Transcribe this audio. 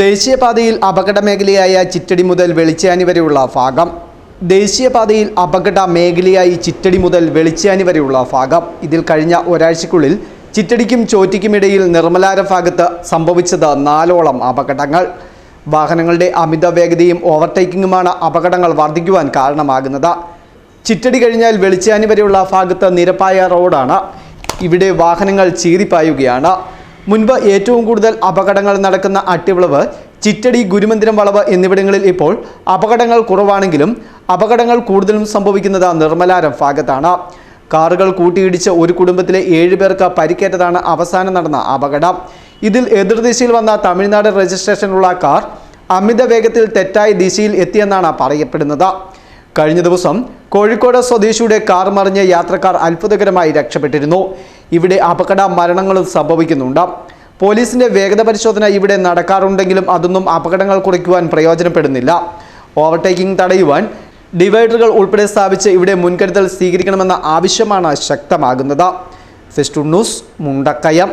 ദേശീയപാതയിൽ അപകട മേഖലയായ ചിറ്റടി മുതൽ വെളിച്ചാനി വരെയുള്ള ഭാഗം. ദേശീയപാതയിൽ അപകട മേഖലയായി ചിറ്റടി മുതൽ വെളിച്ചാനി വരെയുള്ള ഭാഗം. ഇതിൽ കഴിഞ്ഞ ഒരാഴ്ചയ്ക്കുള്ളിൽ ചിറ്റടിക്കും ചോറ്റിക്കുമിടയിൽ നിർമ്മലാര ഭാഗത്ത് സംഭവിച്ചത് 4ഓളം അപകടങ്ങൾ. വാഹനങ്ങളുടെ അമിത വേഗതയും ഓവർടേക്കിങ്ങുമാണ് അപകടങ്ങൾ വർദ്ധിക്കുവാൻ കാരണമാകുന്നത്. ചിറ്റടി കഴിഞ്ഞാൽ വെളിച്ചാനി വരെയുള്ള ഭാഗത്ത് നിരപ്പായ റോഡാണ്. ഇവിടെ വാഹനങ്ങൾ ചീറിപ്പായുകയാണ്. മുൻപ് ഏറ്റവും കൂടുതൽ അപകടങ്ങൾ നടക്കുന്ന അട്ടിവിളവ്, ചിറ്റടി, ഗുരുമന്ദിരം വളവ് എന്നിവിടങ്ങളിൽ ഇപ്പോൾ അപകടങ്ങൾ കുറവാണെങ്കിലും അപകടങ്ങൾ കൂടുതലും സംഭവിക്കുന്നത് നിർമ്മലാരം ഭാഗത്താണ്. കാറുകൾ കൂട്ടിയിടിച്ച് ഒരു കുടുംബത്തിലെ 7 പേർക്ക് പരിക്കേറ്റതാണ് അവസാനം നടന്ന അപകടം. ഇതിൽ എതിർദിശയിൽ വന്ന തമിഴ്നാട് രജിസ്ട്രേഷനുള്ള കാർ അമിത വേഗത്തിൽ തെറ്റായ ദിശയിൽ എത്തിയെന്നാണ് പറയപ്പെടുന്നത്. കഴിഞ്ഞ ദിവസം കോഴിക്കോട് സ്വദേശിയുടെ കാർ മറിഞ്ഞ് യാത്രക്കാർ അത്ഭുതകരമായി രക്ഷപ്പെട്ടിരുന്നു. ഇവിടെ അപകട മരണങ്ങളും സംഭവിക്കുന്നുണ്ട്. പോലീസിന്റെ വേഗത പരിശോധന ഇവിടെ നടക്കാറുണ്ടെങ്കിലും അതൊന്നും അപകടങ്ങൾ കുറയ്ക്കുവാൻ പ്രയോജനപ്പെടുന്നില്ല. ഓവർടേക്കിംഗ് തടയുവാൻ ഡിവൈഡറുകൾ ഉൾപ്പെടെ സ്ഥാപിച്ച് ഇവിടെ മുൻകരുതൽ സ്വീകരിക്കണമെന്ന ആവശ്യമാണ് ശക്തമാകുന്നത്. Festoon news, Mundakayam.